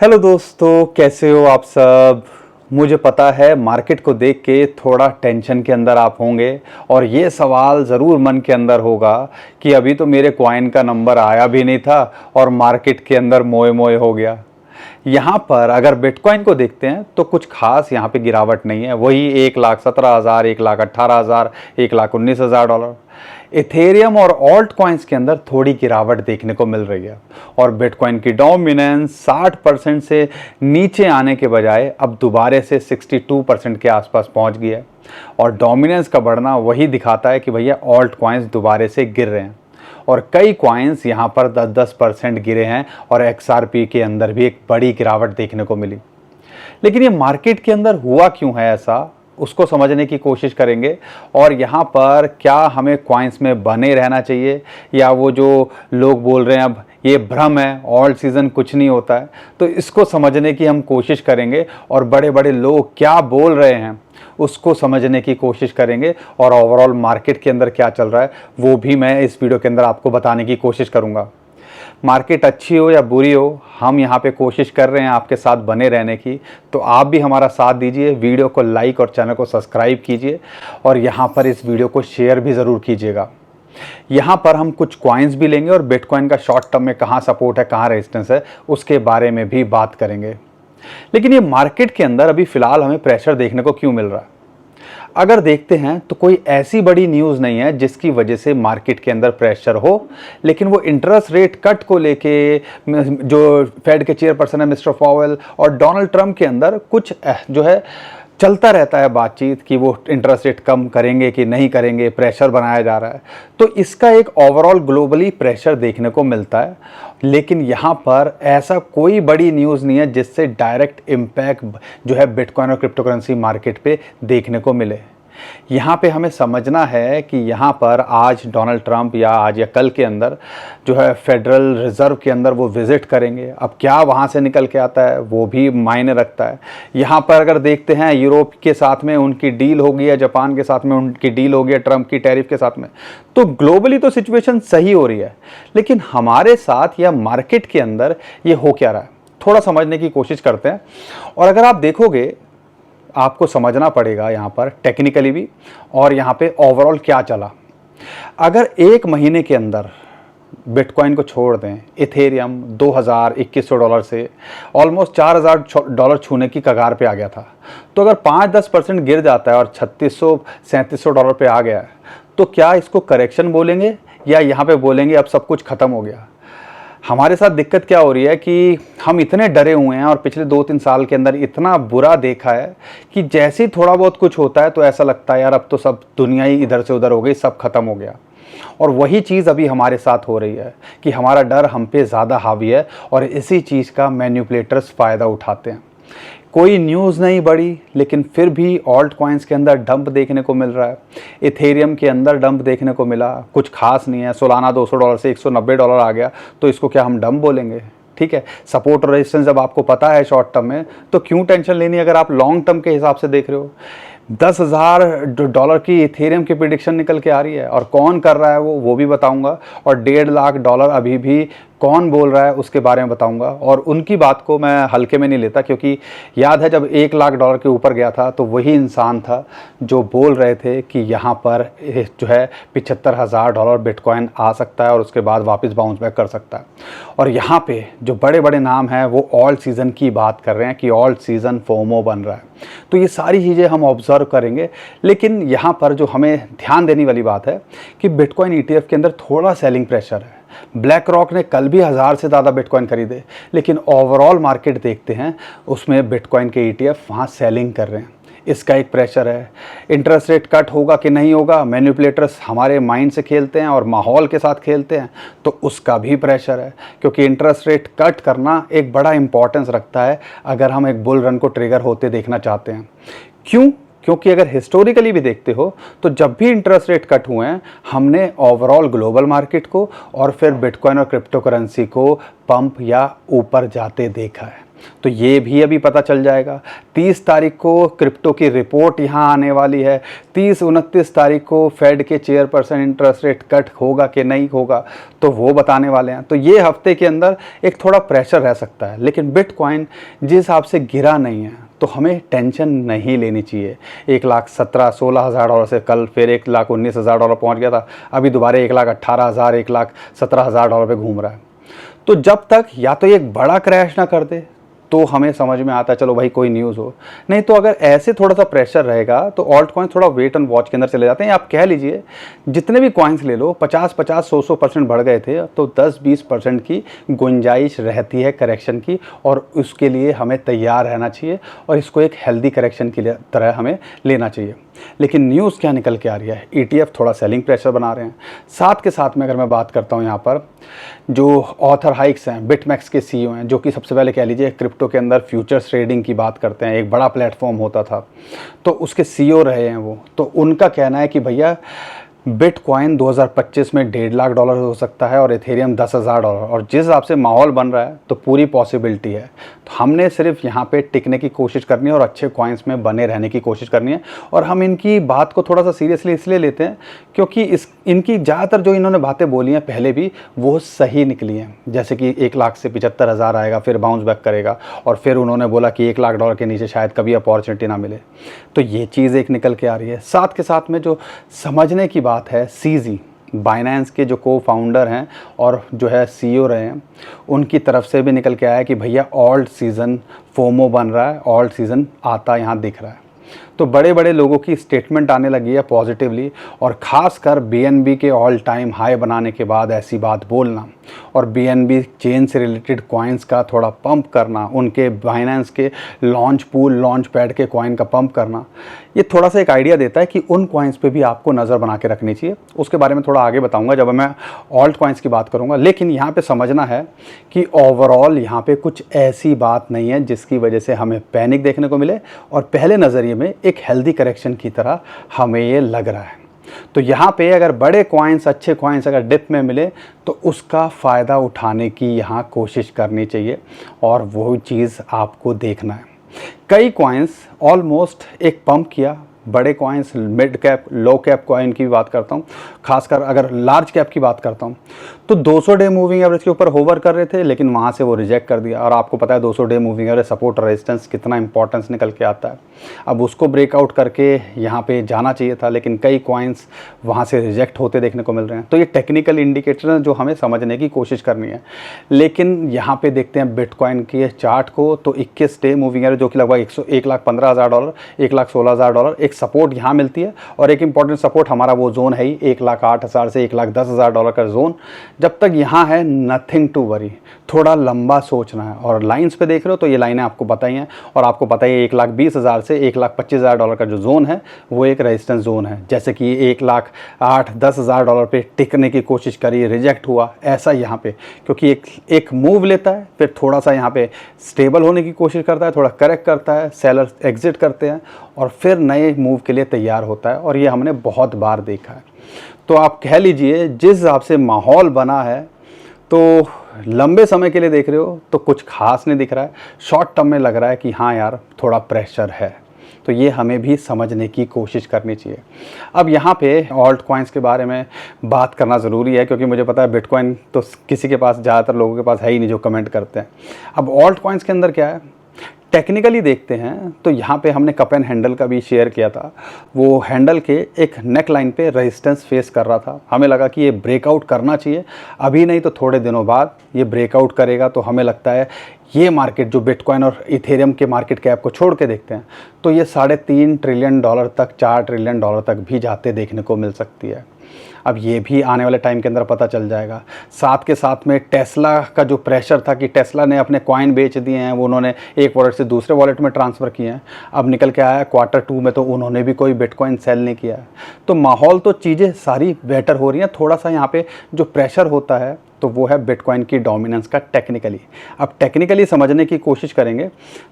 Hello दोस्तों, कैसे हो आप सब। मुझे पता है मार्केट को देख के थोड़ा टेंशन के अंदर आप होंगे और ये सवाल ज़रूर मन के अंदर होगा कि अभी तो मेरे कॉइन का नंबर आया भी नहीं था और मार्केट के अंदर मोए मोए हो गया। यहाँ पर अगर बिटकॉइन को देखते हैं तो कुछ खास यहाँ पे गिरावट नहीं है, वही 1,17,000, 1,18,000, 1,19,000 डॉलर। इथेरियम और ऑल्ट कॉइन्स के अंदर थोड़ी गिरावट देखने को मिल रही है और बिटकॉइन की डोमिनेंस 60% से नीचे आने के बजाय अब दोबारे से 62% के आसपास पहुंच गई है। और डोमिनेंस का बढ़ना वही दिखाता है कि भैया ऑल्ट कॉइन्स दोबारे से गिर रहे हैं और कई कॉइन्स यहाँ पर 10-10% गिरे हैं और XRP के अंदर भी एक बड़ी गिरावट देखने को मिली। लेकिन ये मार्केट के अंदर हुआ क्यों है ऐसा, उसको समझने की कोशिश करेंगे और यहाँ पर क्या हमें कॉइन्स में बने रहना चाहिए या वो जो लोग बोल रहे हैं अब ये भ्रम है, ऑल सीज़न कुछ नहीं होता है, तो इसको समझने की हम कोशिश करेंगे और बड़े बड़े लोग क्या बोल रहे हैं उसको समझने की कोशिश करेंगे और ओवरऑल मार्केट के अंदर क्या चल रहा है वो भी मैं इस वीडियो के अंदर आपको बताने की कोशिश करूँगा। मार्केट अच्छी हो या बुरी हो, हम यहाँ पे कोशिश कर रहे हैं आपके साथ बने रहने की, तो आप भी हमारा साथ दीजिए, वीडियो को लाइक और चैनल को सब्सक्राइब कीजिए और यहाँ पर इस वीडियो को शेयर भी ज़रूर कीजिएगा। यहाँ पर हम कुछ कॉइन्स भी लेंगे और बिटकॉइन का शॉर्ट टर्म में कहाँ सपोर्ट है, कहाँ रेजिस्टेंस है, उसके बारे में भी बात करेंगे। लेकिन ये मार्केट के अंदर अभी फ़िलहाल हमें प्रेशर देखने को क्यों मिल रहा है? अगर देखते हैं तो कोई ऐसी बड़ी न्यूज़ नहीं है जिसकी वजह से मार्केट के अंदर प्रेशर हो, लेकिन वो इंटरेस्ट रेट कट को लेके जो फेड के चेयरपर्सन है मिस्टर पॉवेल और डोनाल्ड ट्रंप के अंदर कुछ जो है चलता रहता है बातचीत कि वो इंटरेस्ट रेट कम करेंगे कि नहीं करेंगे, प्रेशर बनाया जा रहा है, तो इसका एक ओवरऑल ग्लोबली प्रेशर देखने को मिलता है। लेकिन यहाँ पर ऐसा कोई बड़ी न्यूज़ नहीं है जिससे डायरेक्ट इम्पैक्ट जो है बिटकॉइन और क्रिप्टो करेंसी मार्केट पे देखने को मिले। यहाँ पे हमें समझना है कि यहाँ पर आज डोनाल्ड ट्रंप या आज या कल के अंदर जो है फेडरल रिज़र्व के अंदर वो विज़िट करेंगे। अब क्या वहाँ से निकल के आता है वो भी मायने रखता है। यहाँ पर अगर देखते हैं यूरोप के साथ में उनकी डील हो गई है, जापान के साथ में उनकी डील हो गई है ट्रंप की टैरिफ के साथ में, तो ग्लोबली तो सिचुएशन सही हो रही है, लेकिन हमारे साथ या मार्केट के अंदर ये हो क्या रहा है थोड़ा समझने की कोशिश करते हैं। और अगर आप देखोगे आपको समझना पड़ेगा यहाँ पर टेक्निकली भी और यहाँ पे ओवरऑल क्या चला। अगर एक महीने के अंदर बिटकॉइन को छोड़ दें, इथेरियम 2,000-2,100 डॉलर से ऑलमोस्ट 4,000 डॉलर छूने की कगार पे आ गया था, तो अगर 5-10% गिर जाता है और 3,600-3,700 डॉलर पे आ गया है, तो क्या इसको करेक्शन बोलेंगे या यहाँ पे बोलेंगे अब सब कुछ ख़त्म हो गया? हमारे साथ दिक्कत क्या हो रही है कि हम इतने डरे हुए हैं और पिछले 2-3 साल के अंदर इतना बुरा देखा है कि जैसे ही थोड़ा बहुत कुछ होता है तो ऐसा लगता है यार अब तो सब दुनिया ही इधर से उधर हो गई, सब खत्म हो गया। और वही चीज़ अभी हमारे साथ हो रही है कि हमारा डर हम पे ज़्यादा हावी है और इसी चीज़ का मैन्युपुलेटर्स फ़ायदा उठाते हैं। कोई न्यूज़ नहीं बढ़ी, लेकिन फिर भी ऑल्ट कॉइन्स के अंदर डंप देखने को मिल रहा है। इथेरियम के अंदर डंप देखने को मिला, कुछ खास नहीं है, सोलाना $200 से $190 आ गया, तो इसको क्या हम डंप बोलेंगे? ठीक है, सपोर्ट और रेजिस्टेंस जब आपको पता है शॉर्ट टर्म में, तो क्यों टेंशन लेनी अगर आप लॉन्ग टर्म के हिसाब से देख रहे हो। $10,000 की इथेरियम की प्रिडिक्शन निकल के आ रही है और कौन कर रहा है वो भी बताऊंगा, और $1.5 लाख अभी भी कौन बोल रहा है उसके बारे में बताऊंगा। और उनकी बात को मैं हल्के में नहीं लेता, क्योंकि याद है जब $1 लाख के ऊपर गया था तो वही इंसान था जो बोल रहे थे कि यहाँ पर जो है $75,000 बिटकॉइन आ सकता है और उसके बाद वापस बाउंस बैक कर सकता है। और यहाँ पे जो बड़े बड़े नाम हैं वो ऑल सीज़न की बात कर रहे हैं कि ऑल सीज़न फोमो बन रहा है। तो ये सारी चीज़ें हम ऑब्जर्व करेंगे, लेकिन यहाँ पर जो हमें ध्यान देने वाली बात है कि बिटकॉइन ETF के अंदर थोड़ा सेलिंग प्रेशर है। ब्लैक रॉक ने कल भी 1,000 से ज़्यादा बिटकॉइन खरीदे, लेकिन ओवरऑल मार्केट देखते हैं उसमें बिटकॉइन के ETF वहाँ सेलिंग कर रहे हैं। इसका एक प्रेशर है। इंटरेस्ट रेट कट होगा कि नहीं होगा, मैन्युपुलेटर्स हमारे माइंड से खेलते हैं और माहौल के साथ खेलते हैं, तो उसका भी प्रेशर है, क्योंकि इंटरेस्ट रेट कट करना एक बड़ा इंपॉर्टेंस रखता है अगर हम एक बुल रन को ट्रिगर होते देखना चाहते हैं। क्यों? क्योंकि अगर हिस्टोरिकली भी देखते हो तो जब भी इंटरेस्ट रेट कट हुए हैं हमने ओवरऑल ग्लोबल मार्केट को और फिर बिटकॉइन और क्रिप्टो करेंसी को पंप या ऊपर जाते देखा है। तो ये भी अभी पता चल जाएगा। 30 तारीख को क्रिप्टो की रिपोर्ट यहाँ आने वाली है। 30-29 तारीख को फेड के चेयरपर्सन इंटरेस्ट रेट कट होगा कि नहीं होगा, तो वो बताने वाले हैं। तो ये हफ्ते के अंदर एक थोड़ा प्रेशर रह सकता है, लेकिन बिटकॉइन जिस हिसाब से गिरा नहीं है तो हमें टेंशन नहीं लेनी चाहिए। 1,17,16,000 से कल फिर 1,19,000 पहुँच गया था, अभी दोबारा 1,18,000 1,17,000 पे घूम रहा है। तो जब तक या तो एक बड़ा क्रैश ना कर दे तो हमें समझ में आता है चलो भाई कोई न्यूज़ हो, नहीं तो अगर ऐसे थोड़ा सा प्रेशर रहेगा तो ऑल्ट कॉइन थोड़ा वेट एंड वॉच के अंदर चले जाते हैं। आप कह लीजिए जितने भी कॉइन्स ले लो 50-50 100% बढ़ गए थे, तो 10-20% की गुंजाइश रहती है करेक्शन की, और उसके लिए हमें तैयार रहना चाहिए और इसको एक हेल्दी करेक्शन की तरह हमें लेना चाहिए। लेकिन न्यूज़ क्या निकल के आ रही है, ETF थोड़ा सेलिंग प्रेशर बना रहे हैं। साथ के साथ में अगर मैं बात करता हूँ यहाँ पर जो ऑथर हाइक्स हैं, बिटमैक्स के CEO हैं, जो कि सबसे पहले कह लीजिए क्रिप्टो के अंदर फ्यूचर्स ट्रेडिंग की बात करते हैं, एक बड़ा प्लेटफॉर्म होता था, तो उसके CEO रहे हैं वो। तो उनका कहना है कि भैया बिटकॉइन 2025 में $1.5 लाख हो सकता है और इथेरियम $10,000, और जिस हिसाब से माहौल बन रहा है तो पूरी पॉसिबिलिटी है। तो हमने सिर्फ यहाँ पे टिकने की कोशिश करनी है और अच्छे कॉइन्स में बने रहने की कोशिश करनी है। और हम इनकी बात को थोड़ा सा सीरियसली इसलिए लेते हैं क्योंकि इनकी ज़्यादातर जो इन्होंने बातें बोली हैं पहले भी वो सही निकली हैं। जैसे कि 1 लाख से 75,000 आएगा, फिर बाउंस बैक करेगा, और फिर उन्होंने बोला कि $1 लाख के नीचे शायद कभी अपॉर्चुनिटी ना मिले। तो ये चीज़ एक निकल के आ रही है। साथ के साथ में जो समझने की बात है, CZ बाइनेंस के जो को फाउंडर हैं और जो है CEO रहे हैं, उनकी तरफ से भी निकल के आया कि भैया ऑल्ट सीज़न फोमो बन रहा है, ऑल्ट सीज़न आता यहाँ दिख रहा है। तो बड़े बड़े लोगों की स्टेटमेंट आने लगी है पॉजिटिवली, और ख़ासकर BNB के ऑल टाइम हाई बनाने के बाद ऐसी बात बोलना और BNB चेन से रिलेटेड कॉइन्स का थोड़ा पंप करना, उनके बाइनेंस के लॉन्च पूल लॉन्च पैड के कॉइन का पंप करना, ये थोड़ा सा एक आइडिया देता है कि उन कॉइन्स पे भी आपको नज़र बना के रखनी चाहिए। उसके बारे में थोड़ा आगे बताऊंगा जब मैं ऑल्ट कॉइन्स की बात करूंगा। लेकिन यहाँ पे समझना है कि ओवरऑल यहाँ पे कुछ ऐसी बात नहीं है जिसकी वजह से हमें पैनिक देखने को मिले, और पहले नज़रिए में एक हेल्दी करेक्शन की तरह हमें ये लग रहा है। तो यहाँ पे अगर बड़े कॉइन्स, अच्छे कॉइन्स अगर डिप में मिले तो उसका फ़ायदा उठाने की यहाँ कोशिश करनी चाहिए, और वो चीज़ आपको देखना है। कई कॉइन्स ऑलमोस्ट एक पंप किया, बड़े कॉइन्स, मिड कैप, लो कैप कॉइन की बात करता हूँ, खासकर अगर लार्ज कैप की बात करता हूँ तो 200 डे मूविंग एवरेज के ऊपर होवर कर रहे थे, लेकिन वहाँ से वो रिजेक्ट कर दिया। और आपको पता है 200 डे मूविंग एवरेज सपोर्ट और रेजिस्टेंस कितना इंपॉर्टेंस निकल के आता है। अब उसको ब्रेकआउट करके यहाँ पे जाना चाहिए था, लेकिन कई कॉइन्स वहाँ से रिजेक्ट होते देखने को मिल रहे हैं। तो ये टेक्निकल इंडिकेटर हैं जो हमें समझने की कोशिश करनी है। लेकिन यहाँ पे देखते हैं बिटकॉइन के चार्ट को, तो 21 डे मूविंग एवरेज जो कि लगभग $1,15,000, $1,16,000 एक सपोर्ट यहाँ मिलती है, और एक इंपॉर्टेंट सपोर्ट हमारा वो जोन है ही $1,08,000 से $1,10,000 का जोन। जब तक यहाँ है नथिंग टू वरी, थोड़ा लंबा सोचना है। और लाइंस पे देख रहे हो तो ये लाइनें आपको पता ही हैं, और आपको पता ही है $1,20,000 से $1,25,000 का जो जोन है वो एक रेजिस्टेंस जोन है। जैसे कि $1,08,000-10,000 पे टिकने की कोशिश करी, रिजेक्ट हुआ, ऐसा यहाँ पे, क्योंकि एक मूव लेता है, फिर थोड़ा सा यहाँ पे स्टेबल होने की कोशिश करता है, थोड़ा करेक्ट करता है, सेलर एग्जिट करते हैं, और फिर नए मूव के लिए तैयार होता है। और ये हमने बहुत बार देखा है। तो आप कह लीजिए जिस हिसाब से माहौल बना है, तो लंबे समय के लिए देख रहे हो तो कुछ खास नहीं दिख रहा है, शॉर्ट टर्म में लग रहा है कि हाँ यार थोड़ा प्रेशर है। तो ये हमें भी समझने की कोशिश करनी चाहिए। अब यहाँ पे ऑल्ट कॉइन्स के बारे में बात करना ज़रूरी है, क्योंकि मुझे पता है बिटकॉइन तो किसी के पास, ज़्यादातर लोगों के पास है ही नहीं जो कमेंट करते हैं। अब ऑल्ट कॉइन्स के अंदर क्या है, टेक्निकली देखते हैं तो यहाँ पे हमने कप एंड हैंडल का भी शेयर किया था। वो हैंडल के एक नेक लाइन पे रेजिस्टेंस फेस कर रहा था, हमें लगा कि ये ब्रेकआउट करना चाहिए, अभी नहीं तो थोड़े दिनों बाद ये ब्रेकआउट करेगा। तो हमें लगता है ये मार्केट जो बिटकॉइन और इथेरियम के मार्केट कैप को छोड़ के देखते हैं तो ये $3.5 ट्रिलियन तक, $4 ट्रिलियन तक भी जाते देखने को मिल सकती है। अब ये भी आने वाले टाइम के अंदर पता चल जाएगा। साथ के साथ में टेस्ला का जो प्रेशर था कि टेस्ला ने अपने कॉइन बेच दिए हैं, वो उन्होंने एक वॉलेट से दूसरे वॉलेट में ट्रांसफ़र किए हैं, अब निकल के आया Q2 में तो उन्होंने भी कोई बिटकॉइन सेल नहीं किया है। तो माहौल तो चीज़ें सारी बेटर हो रही हैं, थोड़ा सा यहाँ पे जो प्रेशर होता है तो वो है बिटकॉइन की डोमिनेंस का टेक्निकली। अब टेक्निकली समझने की कोशिश करेंगे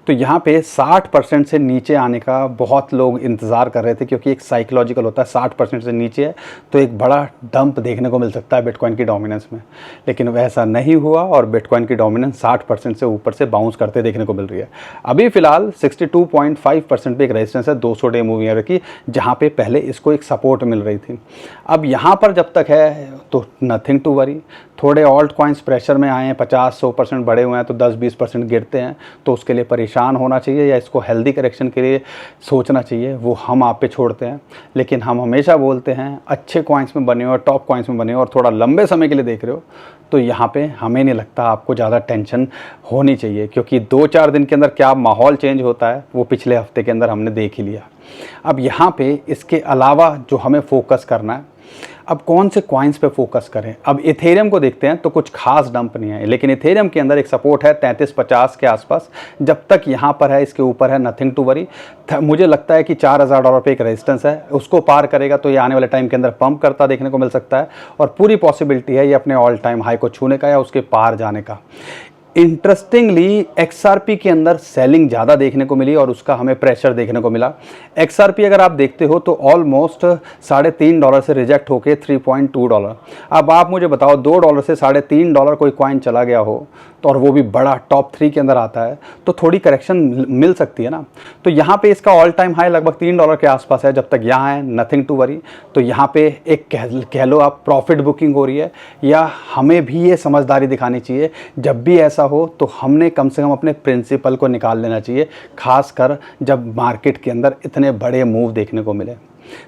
तो यहाँ पे 60% से नीचे आने का बहुत लोग इंतज़ार कर रहे थे, क्योंकि एक साइकोलॉजिकल होता है 60% से नीचे है तो एक बड़ा डंप देखने को मिल सकता है बिटकॉइन की डोमिनेंस में, लेकिन वैसा नहीं हुआ और बिटकॉइन की डोमिनेंस 60% से ऊपर से बाउंस करते देखने को मिल रही है। अभी फिलहाल 62.5% पे एक रेजिस्टेंस है 200 डे मूविंग एवरेज की, जहाँ पे पहले इसको एक सपोर्ट मिल रही थी। अब यहाँ पर जब तक है तो नथिंग टू वरी। थोड़े ऑल्ट कॉइन्स प्रेशर में आए हैं, 50-100% बढ़े हुए हैं तो 10-20% गिरते हैं, तो उसके लिए परेशान होना चाहिए या इसको हेल्दी करेक्शन के लिए सोचना चाहिए, वो हम आप पे छोड़ते हैं। लेकिन हम हमेशा बोलते हैं अच्छे कॉइन्स में बने हो और टॉप कॉइन्स में बने हो और थोड़ा लंबे समय के लिए देख रहे हो तो यहाँ पे हमें नहीं लगता आपको ज़्यादा टेंशन होनी चाहिए, क्योंकि 2-4 दिन के अंदर क्या माहौल चेंज होता है वो पिछले हफ्ते के अंदर हमने देख ही लिया। अब यहाँ पे इसके अलावा जो हमें फोकस करना है, अब कौन से कॉइन्स पे फोकस करें। अब इथेरियम को देखते हैं तो कुछ खास डंप नहीं है, लेकिन इथेरियम के अंदर एक सपोर्ट है 3350 के आसपास, जब तक यहाँ पर है इसके ऊपर है नथिंग टू वरी। मुझे लगता है कि $4000 पे एक रेजिस्टेंस है, उसको पार करेगा तो ये आने वाले टाइम के अंदर पंप करता देखने को मिल सकता है और पूरी पॉसिबिलिटी है ये अपने ऑल टाइम हाई को छूने का या उसके पार जाने का। इंटरेस्टिंगली XRP के अंदर सेलिंग ज़्यादा देखने को मिली और उसका हमें प्रेशर देखने को मिला। XRP अगर आप देखते हो तो ऑलमोस्ट $3.5 से रिजेक्ट होके $3.2। अब आप मुझे बताओ $2 से $3.5 कोई कॉइन चला गया हो तो और वो भी बड़ा टॉप 3 के अंदर आता है तो थोड़ी करेक्शन मिल सकती है ना। तो यहाँ पे इसका ऑल टाइम हाई लगभग $3 के आसपास है, जब तक यहाँ है नथिंग टू वरी। तो यहाँ पे एक कह लो आप प्रॉफिट बुकिंग हो रही है, या हमें भी ये समझदारी दिखानी चाहिए जब भी ऐसा हो तो हमने कम से कम अपने प्रिंसिपल को निकाल लेना चाहिए, खासकर जब मार्केट के अंदर इतने बड़े मूव देखने को मिले।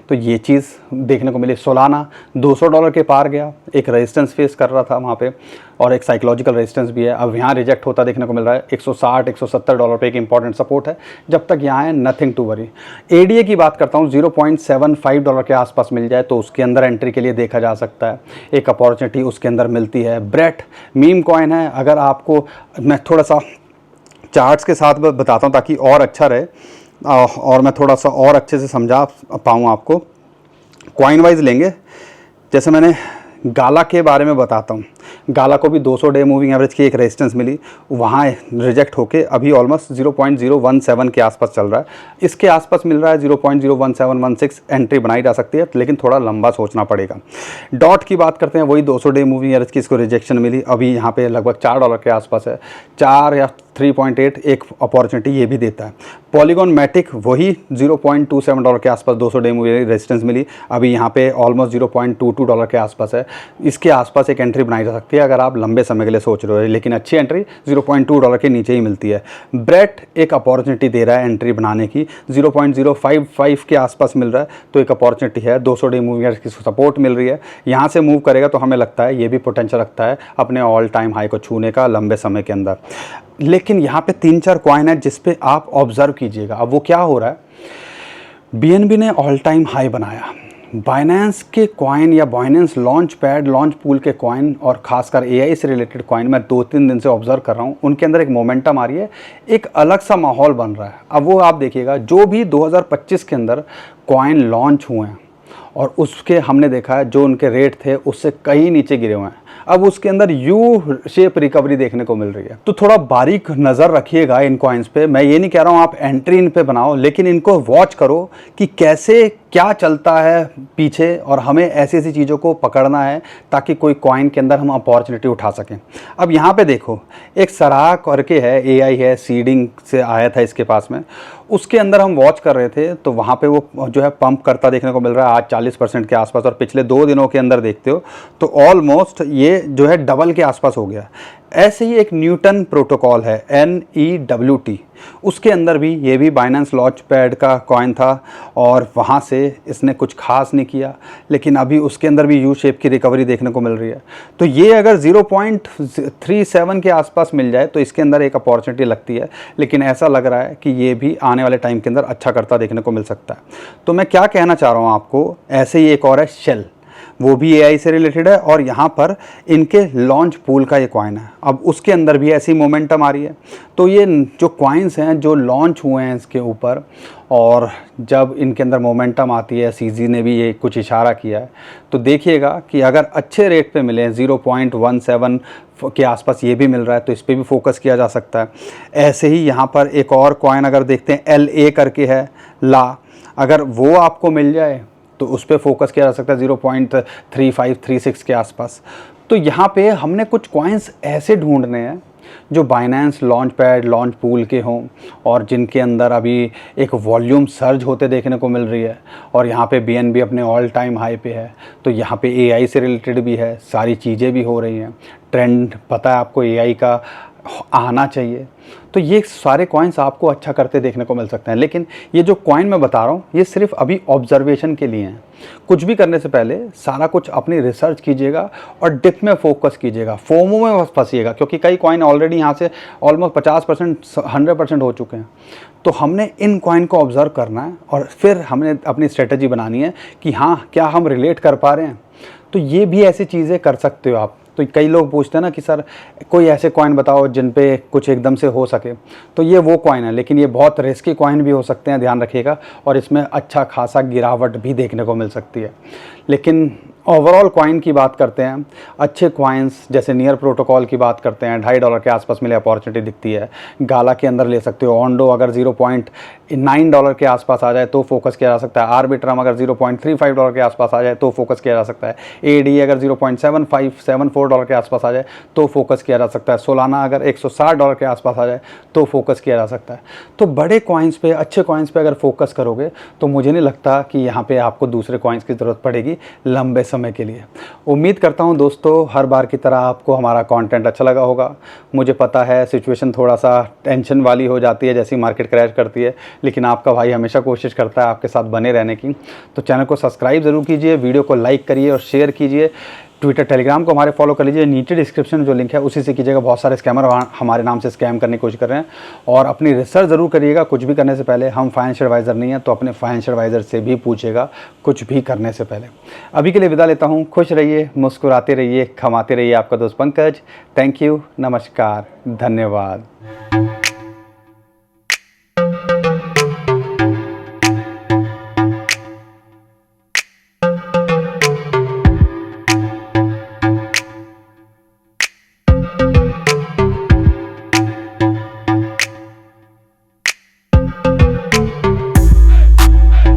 तो ये चीज़ देखने को मिली। सोलाना $200 के पार गया, एक रेजिस्टेंस फेस कर रहा था वहाँ पे और एक साइकोलॉजिकल रेजिस्टेंस भी है। अब यहाँ रिजेक्ट होता देखने को मिल रहा है। $160-170 पे एक इंपॉर्टेंट सपोर्ट है, जब तक यहाँ है नथिंग टू वरी। एडीए की बात करता हूँ, $0.75 के आसपास मिल जाए तो उसके अंदर एंट्री के लिए देखा जा सकता है, एक अपॉर्चुनिटी उसके अंदर मिलती है। ब्रेट मीम कॉइन है, अगर आपको मैं थोड़ा सा चार्ट्स के साथ बताता हूँ ताकि और अच्छा रहे और मैं थोड़ा सा और अच्छे से समझा पाऊँ आपको। कॉइन वाइज लेंगे, जैसे मैंने गाला के बारे में बताता हूँ। गाला को भी 200 डे मूविंग एवरेज की एक रेजिस्टेंस मिली, वहाँ रिजेक्ट होके अभी ऑलमोस्ट 0.017 के आसपास चल रहा है। इसके आसपास मिल रहा है 0.01716, एंट्री बनाई जा सकती है लेकिन थोड़ा लंबा सोचना पड़ेगा। डॉट की बात करते हैं, वही 200 डे मूविंग एवरेज की इसको रिजेक्शन मिली, अभी यहाँ पे लगभग $4 के आसपास है। 4 या 3.8 एक अपॉर्चुनिटी ये भी देता है। पॉलीगॉन मैटिक वही $0.27 के आसपास 200 डे मूविंग रेजिस्टेंस मिली, अभी यहाँ पे ऑलमोस्ट $0.22 के आसपास है। इसके आसपास एक एंट्री बनाई जा सकती है अगर आप लंबे समय के लिए सोच रहे हो, लेकिन अच्छी एंट्री $0.2 के नीचे ही मिलती है। ब्रेट एक अपॉर्चुनिटी दे रहा है एंट्री बनाने की, 0.055 के आसपास मिल रहा है तो एक अपॉर्चुनिटी है। 200 डे मूविंग की सपोर्ट मिल रही है, यहाँ से मूव करेगा तो हमें लगता है ये भी पोटेंशियल रखता है अपने ऑल टाइम हाई को छूने का लंबे समय के अंदर। लेकिन यहाँ पे 3-4 कॉइन है जिस पे आप ऑब्जर्व कीजिएगा। अब वो क्या हो रहा है, बीएनबी ने ऑल टाइम हाई बनाया, बाइनेंस के कॉइन या Binance launch pad launch pool के कॉइन और खासकर एआई से रिलेटेड कॉइन मैं 2-3 दिन से ऑब्जर्व कर रहा हूँ, उनके अंदर एक मोमेंटम आ रही है, एक अलग सा माहौल बन रहा है। अब वो आप देखिएगा, जो भी 2025 के अंदर कॉइन लॉन्च हुए हैं और उसके हमने देखा है जो उनके रेट थे उससे कहीं नीचे गिरे हुए हैं, अब उसके अंदर यू शेप रिकवरी देखने को मिल रही है। तो थोड़ा बारीक नज़र रखिएगा इन कॉइन्स पे। मैं ये नहीं कह रहा हूँ आप एंट्री इन पे बनाओ, लेकिन इनको वॉच करो कि कैसे क्या चलता है पीछे, और हमें ऐसी ऐसी चीज़ों को पकड़ना है ताकि कोई कॉइन के अंदर हम अपॉर्चुनिटी उठा सकें। अब यहाँ पे देखो, एक सराह करके है, एआई है, सीडिंग से आया था इसके पास में, उसके अंदर हम वॉच कर रहे थे तो वहाँ पे वो जो है पंप करता देखने को मिल रहा है आज 40% के आसपास, और पिछले 2 दिनों के अंदर देखते हो तो ऑलमोस्ट ये जो है डबल के आसपास हो गया। ऐसे ही एक न्यूटन प्रोटोकॉल है NEWT, उसके अंदर भी ये भी बाइनेंस लॉन्च पैड का कॉइन था और वहाँ से इसने कुछ खास नहीं किया, लेकिन अभी उसके अंदर भी यू शेप की रिकवरी देखने को मिल रही है। तो ये अगर 0.37 के आसपास मिल जाए तो इसके अंदर एक अपॉर्चुनिटी लगती है, लेकिन ऐसा लग रहा है कि ये भी आने वाले टाइम के अंदर अच्छा करता देखने को मिल सकता है। तो मैं क्या कहना चाह रहा हूँ आपको, ऐसे ही एक और है शेल। वो भी एआई से रिलेटेड है और यहाँ पर इनके लॉन्च पूल का ये कॉइन है। अब उसके अंदर भी ऐसी मोमेंटम आ रही है। तो ये जो कॉइन्स हैं जो लॉन्च हुए हैं इसके ऊपर, और जब इनके अंदर मोमेंटम आती है, सीजी ने भी ये कुछ इशारा किया है, तो देखिएगा कि अगर अच्छे रेट पे मिले 0.17 के आसपास ये भी मिल रहा है तो इस पर भी फोकस किया जा सकता है। ऐसे ही यहाँ पर एक और कॉइन अगर देखते हैं, LA करके है, ला, अगर वो आपको मिल जाए तो उस पर फोकस किया जा सकता है 0.3536 के आसपास। तो यहाँ पे हमने कुछ कॉइन्स ऐसे ढूंढने हैं जो Binance launch pad launch pool के हों और जिनके अंदर अभी एक वॉल्यूम सर्ज होते देखने को मिल रही है। और यहाँ पे BNB अपने ऑल टाइम हाई पे है, तो यहाँ पे AI से रिलेटेड भी है, सारी चीज़ें भी हो रही हैं, ट्रेंड पता है आपको AI का आना चाहिए। तो ये सारे कॉइन्स आपको अच्छा करते देखने को मिल सकते हैं। लेकिन ये जो कॉइन मैं बता रहा हूँ ये सिर्फ अभी ऑब्जर्वेशन के लिए हैं। कुछ भी करने से पहले सारा कुछ अपनी रिसर्च कीजिएगा और डिप में फोकस कीजिएगा, फोमो में मत फंसिएगा, क्योंकि कई कॉइन ऑलरेडी यहाँ से ऑलमोस्ट 50% 100% हो चुके हैं। तो हमने इन कॉइन को ऑब्जर्व करना है और फिर हमने अपनी स्ट्रेटजी बनानी है कि हाँ क्या हम रिलेट कर पा रहे हैं। तो ये भी ऐसी चीज़ें कर सकते हो आप। तो कई लोग पूछते हैं ना कि सर कोई ऐसे कॉइन बताओ जिन पे कुछ एकदम से हो सके, तो ये वो कॉइन है, लेकिन ये बहुत रिस्की कॉइन भी हो सकते हैं, ध्यान रखिएगा। और इसमें अच्छा खासा गिरावट भी देखने को मिल सकती है। लेकिन ओवरऑल कॉइन की बात करते हैं, अच्छे कॉइन्स जैसे नियर प्रोटोकॉल की बात करते हैं, $2.5 के आसपास मिले अपॉर्चुनिटी दिखती है। गाला के अंदर ले सकते हो, ऑन्डो अगर $0.9 के आसपास आ जाए तो फोकस किया जा सकता है। आर्बिट्रम अगर $0.35 के आसपास आ जाए तो फोकस किया जा सकता है। AD अगर $0.75-74 के आसपास आ जाए तो फोकस किया जा सकता है। सोलाना अगर $160 के आसपास आ जाए तो फोकस किया जा सकता है। तो बड़े कॉइन्स पे, अच्छे कॉइन्स पे अगर फोकस करोगे तो मुझे नहीं लगता कि यहाँ पे आपको दूसरे कॉइन्स की ज़रूरत पड़ेगी लंबे समय के लिए। उम्मीद करता हूँ दोस्तों हर बार की तरह आपको हमारा कंटेंट अच्छा लगा होगा। मुझे पता है सिचुएशन थोड़ा सा टेंशन वाली हो जाती है जैसी मार्केट क्रैश करती है, लेकिन आपका भाई हमेशा कोशिश करता है आपके साथ बने रहने की। तो चैनल को सब्सक्राइब ज़रूर कीजिए, वीडियो को लाइक करिए और शेयर कीजिए। ट्विटर टेलीग्राम को हमारे फॉलो कर लीजिए, नीचे डिस्क्रिप्शन में जो लिंक है उसी से कीजिएगा। बहुत सारे स्कैमर हमारे नाम से स्कैम करने की कोशिश कर रहे हैं। और अपनी रिसर्च ज़रूर करिएगा कुछ भी करने से पहले। हम फाइनेंशियल एडवाइज़र नहीं हैं, तो अपने फाइनेंशियल एडवाइज़र से भी पूछिएगा कुछ भी करने से पहले। अभी के लिए विदा लेता हूँ। खुश रहिए, मुस्कुराते रहिए, कमाते रहिए। आपका दोस्त पंकज। थैंक यू, नमस्कार, धन्यवाद।